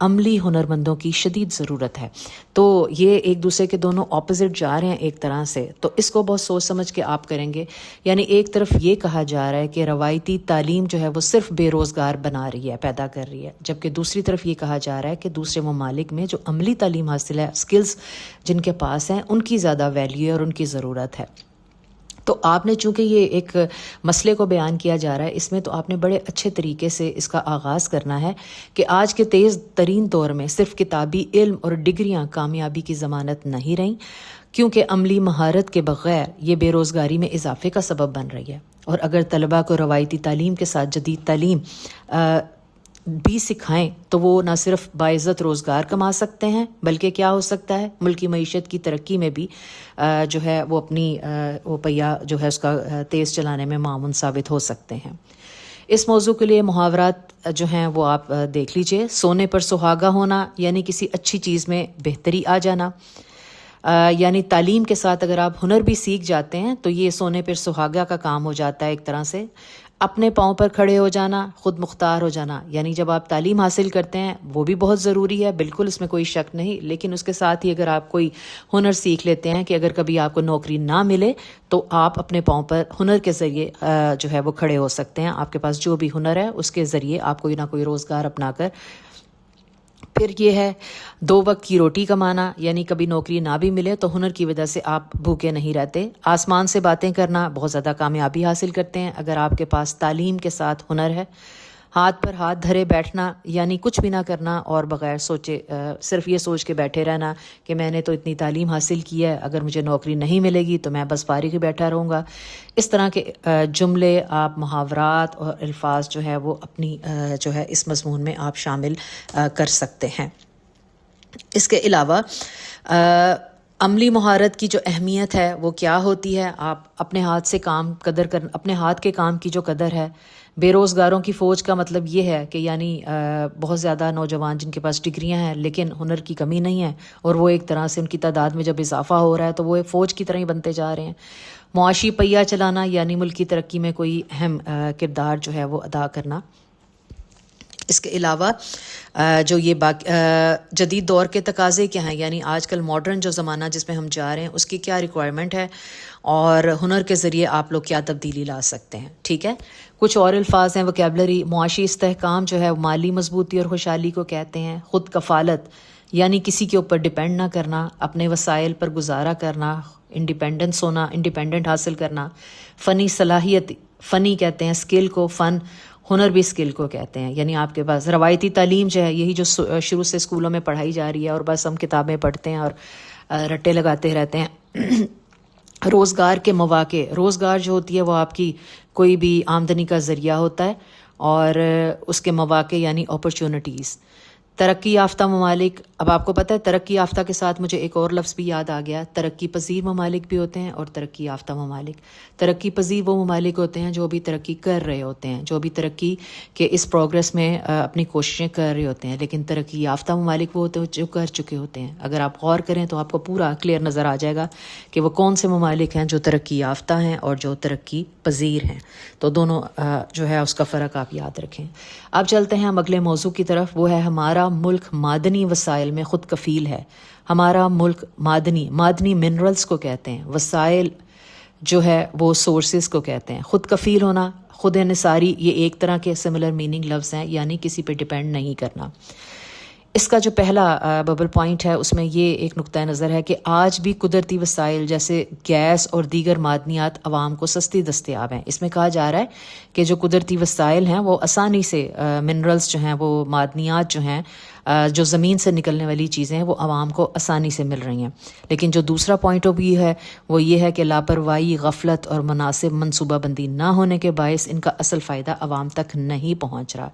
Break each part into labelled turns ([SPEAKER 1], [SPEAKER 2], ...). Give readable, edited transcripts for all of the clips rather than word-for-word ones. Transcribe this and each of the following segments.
[SPEAKER 1] عملی ہنرمندوں کی شدید ضرورت ہے۔ تو یہ ایک دوسرے کے دونوں اپوزٹ جا رہے ہیں ایک طرح سے، تو اس کو بہت سوچ سمجھ کے آپ کریں گے۔ یعنی ایک طرف یہ کہا جا رہا ہے کہ روایتی تعلیم جو ہے وہ صرف بے روزگار بنا رہی ہے، پیدا کر رہی ہے، جبکہ دوسری طرف یہ کہا جا رہا ہے کہ دوسرے ممالک میں جو عملی تعلیم حاصل ہے، اسکلز جن کے پاس ہیں، ان کی زیادہ ویلیو ہے اور ان کی ضرورت ہے۔ تو آپ نے چونکہ یہ ایک مسئلے کو بیان کیا جا رہا ہے، اس میں تو آپ نے بڑے اچھے طریقے سے اس کا آغاز کرنا ہے کہ آج کے تیز ترین دور میں صرف کتابی علم اور ڈگریاں کامیابی کی ضمانت نہیں رہیں، کیونکہ عملی مہارت کے بغیر یہ بے روزگاری میں اضافے کا سبب بن رہی ہے۔ اور اگر طلباء کو روایتی تعلیم کے ساتھ جدید تعلیم بھی سکھائیں تو وہ نہ صرف باعزت روزگار کما سکتے ہیں، بلکہ کیا ہو سکتا ہے، ملکی معیشت کی ترقی میں بھی جو ہے وہ اپنی وہ پہیا جو ہے اس کا تیز چلانے میں معاون ثابت ہو سکتے ہیں۔ اس موضوع کے لیے محاورات جو ہیں وہ آپ دیکھ لیجئے۔ سونے پر سہاگا ہونا یعنی کسی اچھی چیز میں بہتری آ جانا، یعنی تعلیم کے ساتھ اگر آپ ہنر بھی سیکھ جاتے ہیں تو یہ سونے پر سہاگا کا کام ہو جاتا ہے ایک طرح سے۔ اپنے پاؤں پر کھڑے ہو جانا، خود مختار ہو جانا، یعنی جب آپ تعلیم حاصل کرتے ہیں وہ بھی بہت ضروری ہے، بالکل اس میں کوئی شک نہیں، لیکن اس کے ساتھ ہی اگر آپ کوئی ہنر سیکھ لیتے ہیں کہ اگر کبھی آپ کو نوکری نہ ملے تو آپ اپنے پاؤں پر ہنر کے ذریعے جو ہے وہ کھڑے ہو سکتے ہیں۔ آپ کے پاس جو بھی ہنر ہے اس کے ذریعے آپ کوئی نہ کوئی روزگار اپنا کر، پھر یہ ہے 2 وقت کی روٹی کمانا، یعنی کبھی نوکری نہ بھی ملے تو ہنر کی وجہ سے آپ بھوکے نہیں رہتے۔ آسمان سے باتیں کرنا، بہت زیادہ کامیابی حاصل کرتے ہیں اگر آپ کے پاس تعلیم کے ساتھ ہنر ہے۔ ہاتھ پر ہاتھ دھرے بیٹھنا، یعنی کچھ بھی نہ کرنا اور بغیر سوچے صرف یہ سوچ کے بیٹھے رہنا کہ میں نے تو اتنی تعلیم حاصل کی ہے، اگر مجھے نوکری نہیں ملے گی تو میں بس فارغ ہی بیٹھا رہوں گا۔ اس طرح کے جملے، آپ محاورات اور الفاظ جو ہے وہ اپنی جو ہے اس مضمون میں آپ شامل کر سکتے ہیں۔ اس کے علاوہ عملی مہارت کی جو اہمیت ہے وہ کیا ہوتی ہے، آپ اپنے ہاتھ سے کام قدر کر، اپنے ہاتھ کے کام کی جو قدر ہے۔ بے روزگاروں کی فوج کا مطلب یہ ہے کہ یعنی بہت زیادہ نوجوان جن کے پاس ڈگریاں ہیں لیکن ہنر کی کمی نہیں ہے، اور وہ ایک طرح سے ان کی تعداد میں جب اضافہ ہو رہا ہے تو وہ ایک فوج کی طرح ہی بنتے جا رہے ہیں۔ معاشی پہیہ چلانا، یعنی ملک کی ترقی میں کوئی اہم کردار جو ہے وہ ادا کرنا۔ اس کے علاوہ جو یہ جدید دور کے تقاضے کیا ہیں، یعنی آج کل ماڈرن جو زمانہ جس میں ہم جا رہے ہیں اس کی کیا ریکوائرمنٹ ہے، اور ہنر کے ذریعے آپ لوگ کیا تبدیلی لا سکتے ہیں۔ ٹھیک ہے، کچھ اور الفاظ ہیں ووکیبلری۔ معاشی استحکام جو ہے مالی مضبوطی اور خوشحالی کو کہتے ہیں۔ خود کفالت، یعنی کسی کے اوپر ڈپینڈ نہ کرنا، اپنے وسائل پر گزارا کرنا، انڈیپینڈنس ہونا، انڈیپینڈنٹ حاصل کرنا۔ فنی صلاحیت، فنی کہتے ہیں اسکل کو، فن ہنر بھی اسکل کو کہتے ہیں، یعنی آپ کے پاس روایتی تعلیم جو ہے یہی جو شروع سے اسکولوں میں پڑھائی جا رہی ہے اور بس ہم کتابیں پڑھتے ہیں اور رٹے لگاتے رہتے ہیں۔ روزگار کے مواقع، روزگار جو ہوتی ہے وہ آپ کی کوئی بھی آمدنی کا ذریعہ ہوتا ہے، اور اس کے مواقع یعنی اپرچونٹیز۔ ترقی یافتہ ممالک، اب آپ کو پتہ ہے ترقی یافتہ کے ساتھ مجھے ایک اور لفظ بھی یاد آ گیا، ترقی پذیر ممالک بھی ہوتے ہیں اور ترقی یافتہ ممالک۔ ترقی پذیر وہ ممالک ہوتے ہیں جو بھی ترقی کر رہے ہوتے ہیں، جو بھی ترقی کے اس پروگرس میں اپنی کوششیں کر رہے ہوتے ہیں، لیکن ترقی یافتہ ممالک وہ ہوتے ہیں جو کر چکے ہوتے ہیں۔ اگر آپ غور کریں تو آپ کو پورا کلیئر نظر آ جائے گا کہ وہ کون سے ممالک ہیں جو ترقی یافتہ ہیں اور جو ترقی پذیر ہیں، تو دونوں جو ہے اس کا فرق آپ یاد رکھیں۔ اب چلتے ہیں ہم اگلے موضوع کی طرف، وہ ہے ہمارا ملک معدنی وسائل میں خود کفیل ہے۔ ہمارا ملک معدنی منرلز کو کہتے ہیں، وسائل جو ہے وہ سورسز کو کہتے ہیں۔ خود کفیل ہونا، خود انحصاری، یہ ایک طرح کے سملر میننگ لفظ ہیں، یعنی کسی پہ ڈیپینڈ نہیں کرنا۔ اس کا جو پہلا ببل پوائنٹ ہے اس میں یہ ایک نقطہ نظر ہے کہ آج بھی قدرتی وسائل جیسے گیس اور دیگر معدنیات عوام کو سستی دستیاب ہیں۔ اس میں کہا جا رہا ہے کہ جو قدرتی وسائل ہیں وہ آسانی سے، منرلز جو ہیں، وہ معدنیات جو ہیں، جو زمین سے نکلنے والی چیزیں ہیں وہ عوام کو آسانی سے مل رہی ہیں، لیکن جو دوسرا پوائنٹ آف ویو ہے وہ یہ ہے کہ لاپرواہی، غفلت اور مناسب منصوبہ بندی نہ ہونے کے باعث ان کا اصل فائدہ عوام تک نہیں پہنچ رہا۔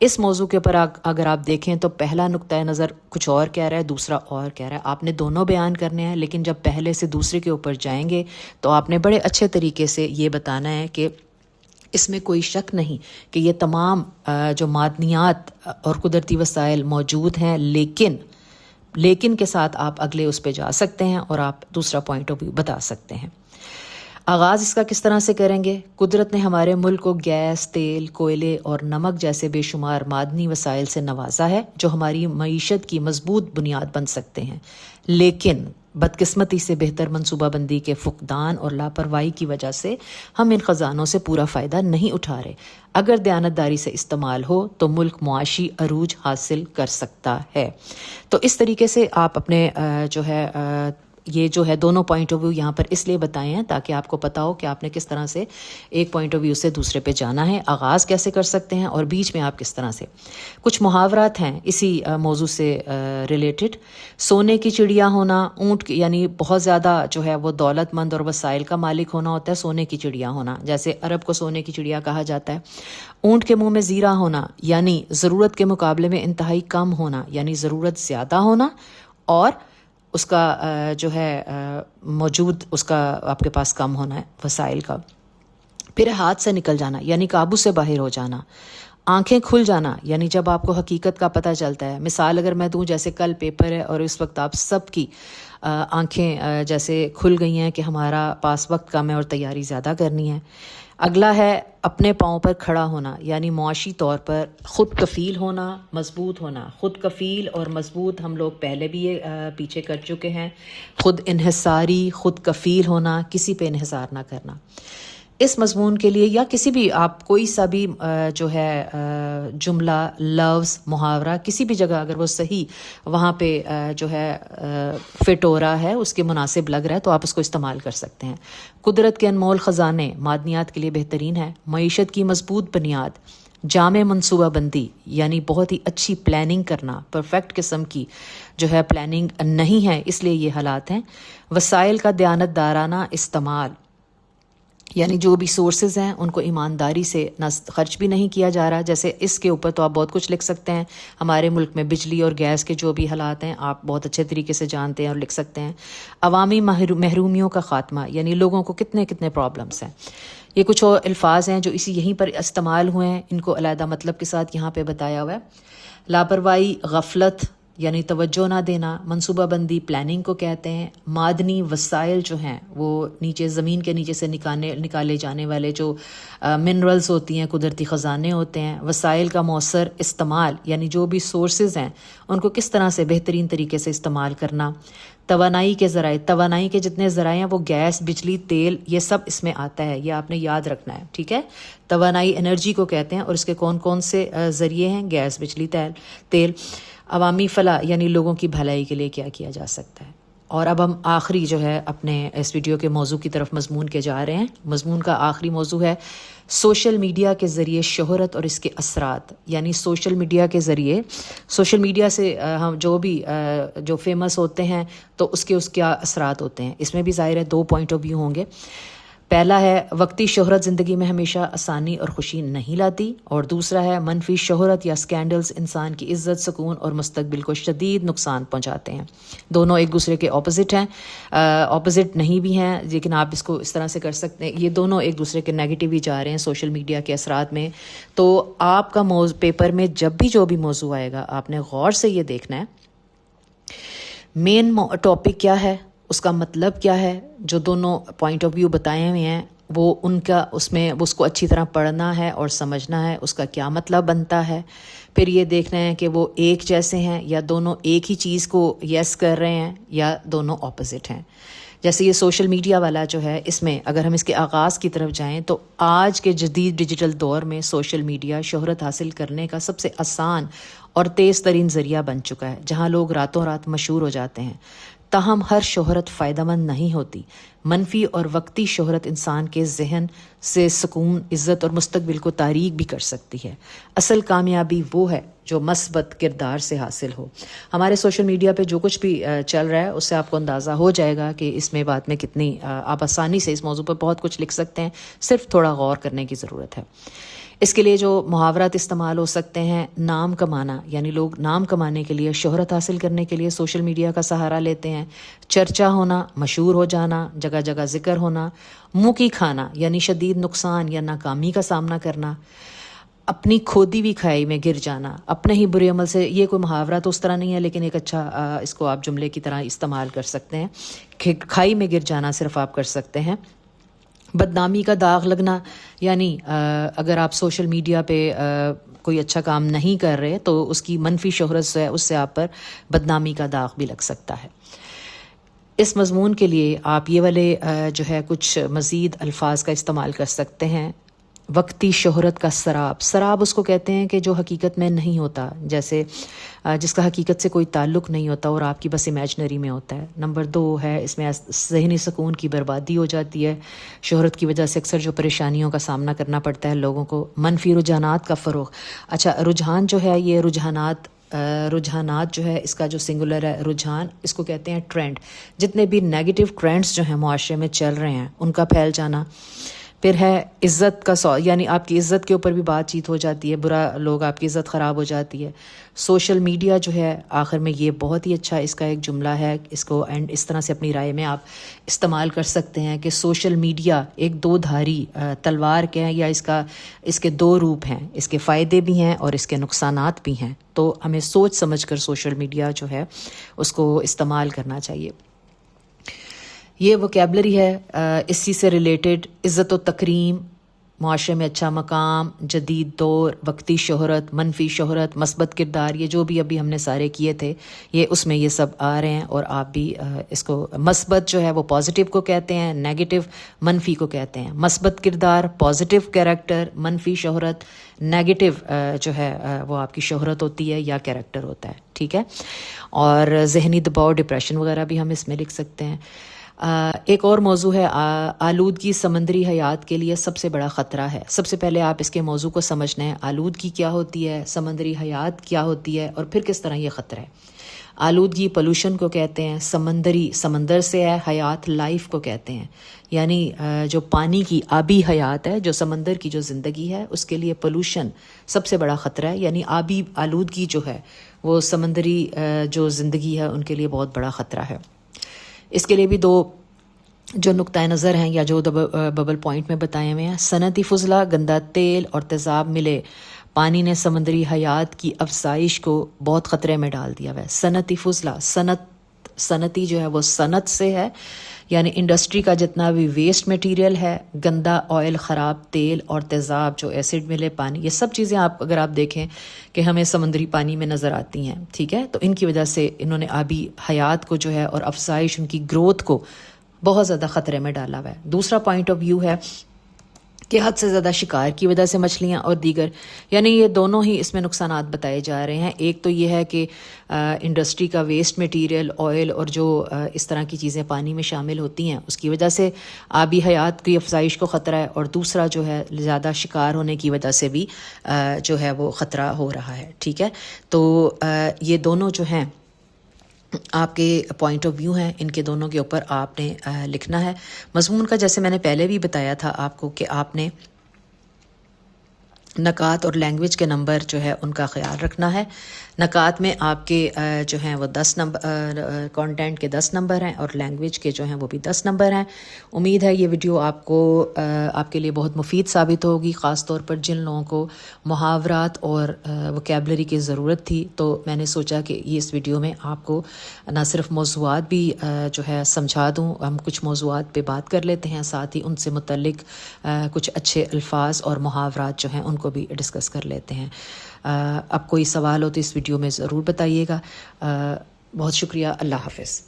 [SPEAKER 1] اس موضوع کے اوپر اگر آپ دیکھیں تو پہلا نقطہ نظر کچھ اور کہہ رہا ہے، دوسرا اور کہہ رہا ہے۔ آپ نے دونوں بیان کرنے ہیں، لیکن جب پہلے سے دوسرے کے اوپر جائیں گے تو آپ نے بڑے اچھے طریقے سے یہ بتانا ہے کہ اس میں کوئی شک نہیں کہ یہ تمام جو معدنیات اور قدرتی وسائل موجود ہیں، لیکن کے ساتھ آپ اگلے اس پہ جا سکتے ہیں اور آپ دوسرا پوائنٹ آف ویو بتا سکتے ہیں۔ آغاز اس کا کس طرح سے کریں گے؟ قدرت نے ہمارے ملک کو گیس، تیل، کوئلے اور نمک جیسے بے شمار معدنی وسائل سے نوازا ہے جو ہماری معیشت کی مضبوط بنیاد بن سکتے ہیں، لیکن بدقسمتی سے بہتر منصوبہ بندی کے فقدان اور لاپرواہی کی وجہ سے ہم ان خزانوں سے پورا فائدہ نہیں اٹھا رہے۔ اگر دیانتداری سے استعمال ہو تو ملک معاشی عروج حاصل کر سکتا ہے۔ تو اس طریقے سے آپ اپنے یہ جو ہے دونوں پوائنٹ آف ویو یہاں پر اس لیے بتائے ہیں تاکہ آپ کو پتا ہو کہ آپ نے کس طرح سے ایک پوائنٹ آف ویو سے دوسرے پہ جانا ہے، آغاز کیسے کر سکتے ہیں اور بیچ میں آپ کس طرح سے۔ کچھ محاورات ہیں اسی موضوع سے ریلیٹڈ۔ سونے کی چڑیا ہونا، اونٹ یعنی بہت زیادہ جو ہے وہ دولت مند اور وسائل کا مالک ہونا ہوتا ہے، سونے کی چڑیا ہونا، جیسے عرب کو سونے کی چڑیا کہا جاتا ہے۔ اونٹ کے منہ میں زیرہ ہونا یعنی ضرورت کے مقابلے میں انتہائی کم ہونا، یعنی ضرورت زیادہ ہونا اور اس کا جو ہے موجود اس کا آپ کے پاس کم ہونا ہے وسائل کا۔ پھر ہاتھ سے نکل جانا یعنی قابو سے باہر ہو جانا۔ آنکھیں کھل جانا یعنی جب آپ کو حقیقت کا پتہ چلتا ہے۔ مثال اگر میں دوں، جیسے کل پیپر ہے اور اس وقت آپ سب کی آنکھیں جیسے کھل گئی ہیں کہ ہمارا پاس وقت کم ہے اور تیاری زیادہ کرنی ہے۔ اگلا ہے اپنے پاؤں پر کھڑا ہونا یعنی معاشی طور پر خود کفیل ہونا، مضبوط ہونا۔ خود کفیل اور مضبوط ہم لوگ پہلے بھی یہ پیچھے کر چکے ہیں۔ خود انحصاری، خود کفیل ہونا، کسی پہ انحصار نہ کرنا۔ اس مضمون کے لیے یا کسی بھی آپ کوئی سا بھی جو ہے جملہ، لفظ، محاورہ کسی بھی جگہ اگر وہ صحیح وہاں پہ جو ہے فٹ ہو رہا ہے، اس کے مناسب لگ رہا ہے تو آپ اس کو استعمال کر سکتے ہیں۔ قدرت کے انمول خزانے معدنیات کے لیے بہترین ہے۔ معیشت کی مضبوط بنیاد، جامع منصوبہ بندی یعنی بہت ہی اچھی پلاننگ کرنا، پرفیکٹ قسم کی جو ہے پلاننگ نہیں ہے اس لیے یہ حالات ہیں۔ وسائل کا دیانت دارانہ استعمال یعنی جو بھی سورسز ہیں ان کو ایمانداری سے نہ خرچ بھی نہیں کیا جا رہا۔ جیسے اس کے اوپر تو آپ بہت کچھ لکھ سکتے ہیں۔ ہمارے ملک میں بجلی اور گیس کے جو بھی حالات ہیں آپ بہت اچھے طریقے سے جانتے ہیں اور لکھ سکتے ہیں۔ عوامی محرومیوں کا خاتمہ یعنی لوگوں کو کتنے پرابلمس ہیں۔ یہ کچھ اور الفاظ ہیں جو یہیں پر استعمال ہوئے ہیں، ان کو علیحدہ مطلب کے ساتھ یہاں پہ بتایا ہوا ہے۔ لاپرواہی، غفلت یعنی توجہ نہ دینا، منصوبہ بندی پلاننگ کو کہتے ہیں۔ معدنی وسائل جو ہیں وہ نیچے زمین کے نیچے سے نکالے جانے والے جو منرلز ہوتی ہیں، قدرتی خزانے ہوتے ہیں۔ وسائل کا مؤثر استعمال یعنی جو بھی سورسز ہیں ان کو کس طرح سے بہترین طریقے سے استعمال کرنا۔ توانائی کے ذرائع، توانائی کے جتنے ذرائع ہیں وہ گیس، بجلی، تیل، یہ سب اس میں آتا ہے، یہ آپ نے یاد رکھنا ہے، ٹھیک ہے۔ توانائی انرجی کو کہتے ہیں اور اس کے کون سے ذریعے ہیں؟ گیس، بجلی، تیل۔ عوامی فلاح یعنی لوگوں کی بھلائی کے لیے کیا کیا جا سکتا ہے۔ اور اب ہم آخری جو ہے اپنے اس ویڈیو کے موضوع کی طرف مضمون کے جا رہے ہیں۔ مضمون کا آخری موضوع ہے سوشل میڈیا کے ذریعے شہرت اور اس کے اثرات، یعنی سوشل میڈیا کے ذریعے، سوشل میڈیا سے ہم جو بھی جو فیمس ہوتے ہیں تو اس کے کیا اثرات ہوتے ہیں۔ اس میں بھی ظاہر ہے 2 پوائنٹ آف ویو ہوں گے۔ پہلا ہے وقتی شہرت زندگی میں ہمیشہ آسانی اور خوشی نہیں لاتی، اور دوسرا ہے منفی شہرت یا سکینڈلز انسان کی عزت، سکون اور مستقبل کو شدید نقصان پہنچاتے ہیں۔ دونوں ایک دوسرے کے اپوزٹ ہیں، اپوزٹ نہیں بھی ہیں، لیکن آپ اس کو اس طرح سے کر سکتے ہیں، یہ دونوں ایک دوسرے کے نیگیٹو ہی جا رہے ہیں سوشل میڈیا کے اثرات میں۔ تو آپ کا پیپر میں جب بھی جو بھی موضوع آئے گا آپ نے غور سے یہ دیکھنا ہے مین ٹاپک کیا ہے، اس کا مطلب کیا ہے، جو دونوں پوائنٹ آف ویو بتائے ہوئے ہیں وہ ان کا اس میں اس کو اچھی طرح پڑھنا ہے اور سمجھنا ہے، اس کا کیا مطلب بنتا ہے۔ پھر یہ دیکھنا ہے کہ وہ ایک جیسے ہیں یا دونوں ایک ہی چیز کو یس کر رہے ہیں یا دونوں اپوزٹ ہیں۔ جیسے یہ سوشل میڈیا والا جو ہے، اس میں اگر ہم اس کے آغاز کی طرف جائیں تو آج کے جدید ڈیجیٹل دور میں سوشل میڈیا شہرت حاصل کرنے کا سب سے آسان اور تیز ترین ذریعہ بن چکا ہے، جہاں لوگ راتوں رات مشہور ہو جاتے ہیں۔ تاہم ہر شہرت فائدہ مند نہیں ہوتی۔ منفی اور وقتی شہرت انسان کے ذہن سے سکون، عزت اور مستقبل کو تاریک بھی کر سکتی ہے۔ اصل کامیابی وہ ہے جو مثبت کردار سے حاصل ہو۔ ہمارے سوشل میڈیا پہ جو کچھ بھی چل رہا ہے اس سے آپ کو اندازہ ہو جائے گا کہ اس میں بات میں کتنی آپ آسانی سے اس موضوع پہ بہت کچھ لکھ سکتے ہیں، صرف تھوڑا غور کرنے کی ضرورت ہے۔ اس کے لیے جو محاورات استعمال ہو سکتے ہیں، نام کمانا یعنی لوگ نام کمانے کے لیے، شہرت حاصل کرنے کے لیے سوشل میڈیا کا سہارا لیتے ہیں۔ چرچا ہونا، مشہور ہو جانا، جگہ جگہ ذکر ہونا۔ منہ کی کھانا یعنی شدید نقصان یا ناکامی کا سامنا کرنا۔ اپنی کھودی ہوئی کھائی میں گر جانا، اپنے ہی برے عمل سے، یہ کوئی محاورہ تو اس طرح نہیں ہے لیکن ایک اچھا اس کو آپ جملے کی طرح استعمال کر سکتے ہیں۔ کھائی میں گر جانا صرف آپ کر سکتے ہیں۔ بدنامی کا داغ لگنا، یعنی اگر آپ سوشل میڈیا پہ کوئی اچھا کام نہیں کر رہے تو اس کی منفی شہرت سے اس سے آپ پر بدنامی کا داغ بھی لگ سکتا ہے۔ اس مضمون کے لیے آپ یہ والے جو ہے کچھ مزید الفاظ کا استعمال کر سکتے ہیں۔ وقتی شہرت کا سراب، سراب اس کو کہتے ہیں کہ جو حقیقت میں نہیں ہوتا، جیسے جس کا حقیقت سے کوئی تعلق نہیں ہوتا اور آپ کی بس امیجنری میں ہوتا ہے۔ نمبر 2 ہے، اس میں ذہنی سکون کی بربادی ہو جاتی ہے۔ شہرت کی وجہ سے اکثر جو پریشانیوں کا سامنا کرنا پڑتا ہے لوگوں کو۔ منفی رجحانات کا فروغ، اچھا رجحان جو ہے یہ رجحانات جو ہے اس کا جو سنگولر ہے رجحان، اس کو کہتے ہیں ٹرینڈ۔ جتنے بھی نیگیٹو ٹرینڈز جو ہیں معاشرے میں چل رہے ہیں ان کا پھیل جانا۔ پھر ہے عزت کا یعنی آپ کی عزت کے اوپر بھی بات چیت ہو جاتی ہے، برا لوگ آپ کی عزت خراب ہو جاتی ہے۔ سوشل میڈیا جو ہے آخر میں یہ بہت ہی اچھا اس کا ایک جملہ ہے، اس کو اینڈ اس طرح سے اپنی رائے میں آپ استعمال کر سکتے ہیں کہ سوشل میڈیا ایک دو دھاری تلوار کے ہیں، یا اس کے دو روپ ہیں، اس کے فائدے بھی ہیں اور اس کے نقصانات بھی ہیں، تو ہمیں سوچ سمجھ کر سوشل میڈیا جو ہے اس کو استعمال کرنا چاہیے۔ یہ ووکیبلری ہے اسی سے ریلیٹڈ: عزت و تکریم، معاشرے میں اچھا مقام، جدید دور، وقتی شہرت، منفی شہرت، مثبت کردار، یہ جو بھی ابھی ہم نے سارے کیے تھے یہ اس میں یہ سب آ رہے ہیں، اور آپ بھی اس کو مثبت جو ہے وہ پازیٹیو کو کہتے ہیں، نیگیٹو منفی کو کہتے ہیں۔ مثبت کردار، پازیٹیو کیریکٹر، منفی شہرت، نیگیٹو جو ہے وہ آپ کی شہرت ہوتی ہے یا کیریکٹر ہوتا ہے، ٹھیک ہے۔ اور ذہنی دباؤ، ڈپریشن وغیرہ بھی ہم اس میں لکھ سکتے ہیں۔ ایک اور موضوع ہے آلودگی سمندری حیات کے لیے سب سے بڑا خطرہ ہے۔ سب سے پہلے آپ اس کے موضوع کو سمجھنا ہے، آلودگی کیا ہوتی ہے، سمندری حیات کیا ہوتی ہے، اور پھر کس طرح یہ خطرہ ہے۔ آلودگی پولوشن کو کہتے ہیں، سمندر سے ہے، حیات لائف کو کہتے ہیں، یعنی جو پانی کی آبی حیات ہے، جو سمندر کی جو زندگی ہے، اس کے لیے پولوشن سب سے بڑا خطرہ ہے، یعنی آبی آلودگی جو ہے وہ سمندری جو زندگی ہے ان کے لیے بہت بڑا خطرہ ہے۔ اس کے لیے بھی دو جو نقطۂ نظر ہیں یا جو ببل پوائنٹ میں بتائے ہوئے ہیں: صنعتی فضلہ، گندا تیل اور تیزاب ملے پانی نے سمندری حیات کی افزائش کو بہت خطرے میں ڈال دیا ہے۔ صنعتی فضلہ، صنعتی جو ہے وہ صنعت سے ہے، یعنی انڈسٹری کا جتنا بھی ویسٹ میٹیریل ہے، گندا آئل، خراب تیل اور تیزاب جو ایسڈ ملے پانی، یہ سب چیزیں اگر آپ دیکھیں کہ ہمیں سمندری پانی میں نظر آتی ہیں، ٹھیک ہے، تو ان کی وجہ سے انہوں نے آبی حیات کو جو ہے اور افزائش ان کی گروتھ کو بہت زیادہ خطرے میں ڈالا ہوا ہے۔ دوسرا پوائنٹ آف ویو ہے کہ حد سے زیادہ شکار کی وجہ سے مچھلیاں اور دیگر، یعنی یہ دونوں ہی اس میں نقصانات بتائے جا رہے ہیں۔ ایک تو یہ ہے کہ انڈسٹری کا ویسٹ میٹیریل، آئل اور جو اس طرح کی چیزیں پانی میں شامل ہوتی ہیں اس کی وجہ سے آبی حیات کی افزائش کو خطرہ ہے، اور دوسرا جو ہے زیادہ شکار ہونے کی وجہ سے بھی جو ہے وہ خطرہ ہو رہا ہے، ٹھیک ہے۔ تو یہ دونوں جو ہیں آپ کے پوائنٹ آف ویو ہیں، ان کے دونوں کے اوپر آپ نے لکھنا ہے۔ مضمون کا جیسے میں نے پہلے بھی بتایا تھا آپ کو کہ آپ نے نکات اور لینگویج کے نمبر جو ہے ان کا خیال رکھنا ہے۔ نکات میں آپ کے جو ہیں وہ 10 نمبر، کانٹینٹ کے 10 نمبر ہیں، اور لینگویج کے جو ہیں وہ بھی 10 نمبر ہیں۔ امید ہے یہ ویڈیو آپ کے لیے بہت مفید ثابت ہوگی، خاص طور پر جن لوگوں کو محاورات اور ووکیبلری کی ضرورت تھی، تو میں نے سوچا کہ یہ اس ویڈیو میں آپ کو نہ صرف موضوعات بھی جو ہے سمجھا دوں، ہم کچھ موضوعات پہ بات کر لیتے ہیں، ساتھ ہی ان سے متعلق کچھ اچھے الفاظ اور محاورات جو ہیں ان کو بھی ڈسکس کر لیتے ہیں۔ اب کوئی سوال ہو تو اس ویڈیو میں ضرور بتائیے گا۔ بہت شکریہ، اللہ حافظ۔